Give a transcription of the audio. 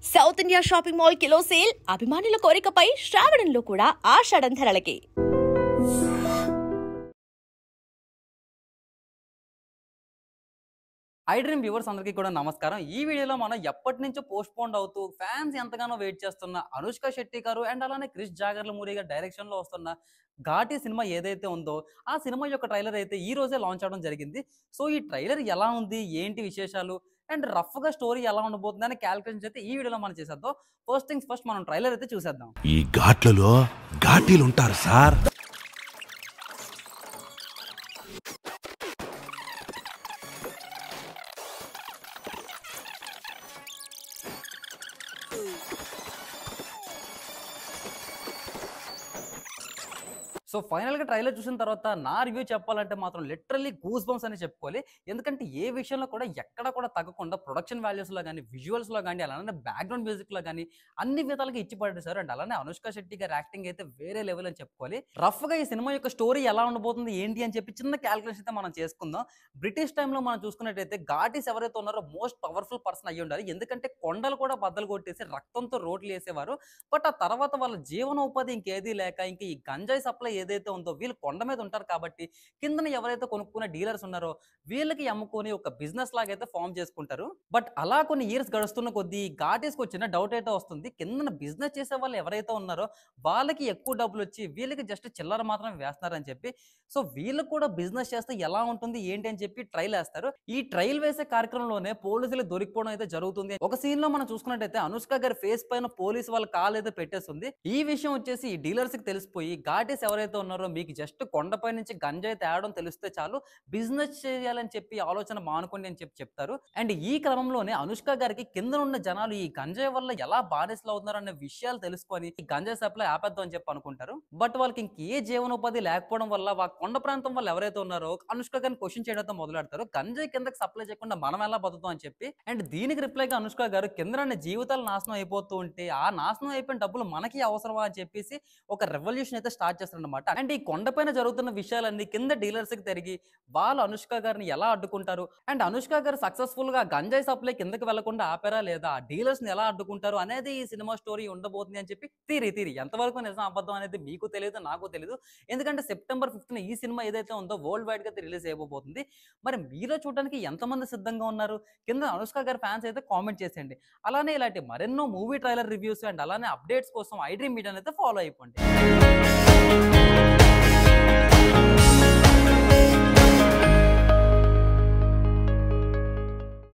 South India shopping mall kilo sale అభిమానుల కోరికపై శ్రావణంలో కూడా ఆషాఢం ధరలకి. I dream viewers అందరికీ కూడా నమస్కారం. ఈ వీడియోలో మనం ఎప్పటినుంచో పోస్ట్‌పోన్ అవుతూ ఫ్యాన్స్ ఎంతగానో వెయిట్ చేస్తున్న అనుష్క శెట్టి గారు అండ్ అలానే క్రిష్ జాగర్లమూరి గారి డైరెక్షన్‌లో వస్తున్న 'ఘాటి' సినిమా ఏదైతే ఉందో ఆ సినిమా యొక్క ట్రైలర్ అయితే ఈ రోజే లాంచ్ అవ్వడం జరిగింది. సో ఈ ట్రైలర్ ఎలా ఉంది? ఏంటి విశేషాలు? అండ్ రఫ్‌గా స్టోరీ ఎలా ఉండబోతుంది అనే కాలిక్యులేషన్స్ అయితే ఈ వీడియోలో మనం చేసేద్దాం. ఫస్ట్ థింగ్స్ ఫస్ట్ మనం ట్రైలర్ అయితే చూసేద్దాం. ఈ ఘాట్లలో ఘాటీలు ఉంటారు సార్. సో ఫైనల్‌గా ట్రైలర్ చూసిన తర్వాత నా రివ్యూ చెప్పాలంటే మాత్రం లిటరల్లీ గూస్ బంప్స్ అనే చెప్పుకోవాలి. ఎందుకంటే ఏ విషయంలో కూడా ఎక్కడ కూడా తగ్గకుండా ప్రొడక్షన్ వాల్యూస్‌లో గాని, విజువల్స్‌లో గాని, అలానే బ్యాక్‌గ్రౌండ్ మ్యూజిక్‌లో గాని అన్ని విధాలుగా ఇచ్చి పడేశారు. అండ్ అలానే అనుష్క శెట్టి గారి యాక్టింగ్ అయితే వేరే లెవెల్ అని చెప్పుకోవాలి. రఫ్‌గా ఈ సినిమా యొక్క స్టోరీ ఎలా ఉండబోతుంది ఏంటి అని చెప్పి చిన్న కాలిక్యులేషన్ అయితే మనం చేసుకుందాం. బ్రిటిష్ టైమ్‌లో మనం చూసుకున్నట్టయితే ఘాటీస్ ఎవరైతే ఉన్నారో మోస్ట్ పవర్‌ఫుల్ పర్సన్ అయ్యి ఉండాలి. ఎందుకంటే కొండలు కూడా బద్దలు కొట్టేసి రక్తంతో రోడ్లు ఏసేవారు. బట్ ఆ తర్వాత వాళ్ళ జీవనోపాధి ఇంకేదీ లేక ఇంక ఈ గంజాయి సప్లై ఏదైతే ఉందో వీళ్ళు కొండ మీద ఉంటారు కాబట్టి కిందన ఎవరైతే కొనుక్కునే డీలర్స్ ఉన్నారో వీళ్ళకి అమ్ముకొని ఒక బిజినెస్ లాగా అయితే ఫామ్ చేసుకుంటారు. బట్ అలా కొన్ని ఇయర్స్ గడుస్తున్న కొద్దీ ఘాటీస్కి వచ్చిన డౌట్ అయితే వస్తుంది. కిందన బిజినెస్ చేసే వాళ్ళు ఎవరైతే ఉన్నారో వాళ్ళకి ఎక్కువ డబ్బులు వచ్చి వీళ్ళకి జస్ట్ చిల్లర మాత్రమే వేస్తున్నారని చెప్పి సో వీళ్ళు కూడా బిజినెస్ చేస్తే ఎలా ఉంటుంది ఏంటి అని చెప్పి ట్రైల్ వేస్తారు. ఈ ట్రైల్ వేసే కార్యక్రమంలోనే పోలీసులు దొరికిపోవడం అయితే జరుగుతుంది. ఒక సీన్ లో మనం చూసుకున్నట్టయితే అనుష్క గారి ఫేస్ పైన పోలీసు వాళ్ళ కాల్ అయితే పెట్టేస్తుంది. ఈ విషయం వచ్చేసి ఈ డీలర్స్ కి తెలిసిపోయి ఘాటీస్ ఎవరైతే ఉన్నారో మీకు జస్ట్ కొండపై నుంచి గంజాయి తేవడం తెలిస్తే చాలు బిజినెస్ చేయాలని చెప్పి ఆలోచన మానుకోండి అని చెప్పి చెప్తారు. అండ్ ఈ క్రమంలోనే అనుష్క గారికి కింద ఉన్న జనాలు ఈ గంజాయి వల్ల ఎలా బానిసలు అవుతున్నారు అనే విషయాలు తెలుసుకొని ఈ గంజాయి సప్లై ఆపేద్దాం అని చెప్పి అనుకుంటారు. బట్ వాళ్ళకి ఇంకే జీవనోపాధి లేకపోవడం వల్ల ఆ కొండ ప్రాంతం వాళ్ళు ఎవరైతే ఉన్నారో అనుష్క గారిని క్వశ్చన్ చేయడంతో మొదలెడతారు. గంజాయి కిందకి సప్లై చేయకుండా మనం ఎలా బతుకుతాం అని చెప్పి. అండ్ దీనికి రిప్లైగా అనుష్క గారు కింద జీవితాలు నాశనం అయిపోతూ ఉంటే ఆ నాశనం అయిపోయిన డబ్బులు మనకి అవసరమా అని చెప్పేసి ఒక రెవల్యూషన్ అయితే స్టార్ట్ చేస్తారనమాట. అండ్ ఈ కొండపైన జరుగుతున్న విషయాలన్నీ కింద డీలర్స్ కి తిరిగి వాళ్ళు అనుష్క గారిని ఎలా అడ్డుకుంటారు అండ్ అనుష్క గారు సక్సెస్ఫుల్ గా గంజాయి సప్లై కిందకి వెళ్లకుండా ఆపారా లేదా డీలర్స్ ని ఎలా అడ్డుకుంటారు అనేది ఈ సినిమా స్టోరీ ఉండబోతుంది అని చెప్పి తీరి ఎంతవరకు నిజం అబద్ధం అనేది మీకు తెలియదు నాకు తెలియదు. ఎందుకంటే సెప్టెంబర్ 5th ఈ సినిమా ఏదైతే ఉందో వరల్డ్ వైడ్ గా రిలీజ్ అయిపోతుంది. మరి మీరు చూడడానికి ఎంతమంది సిద్ధంగా ఉన్నారు కింద అనుష్క గారి ఫ్యాన్స్ అయితే కామెంట్ చేసేయండి. అలానే ఇలాంటి మరెన్నో మూవీ ట్రైలర్ రివ్యూస్ అండ్ అలానే అప్డేట్స్ కోసం ఐ డ్రీమ్ మీడియాని అయితే ఫాలో అయిపోండి.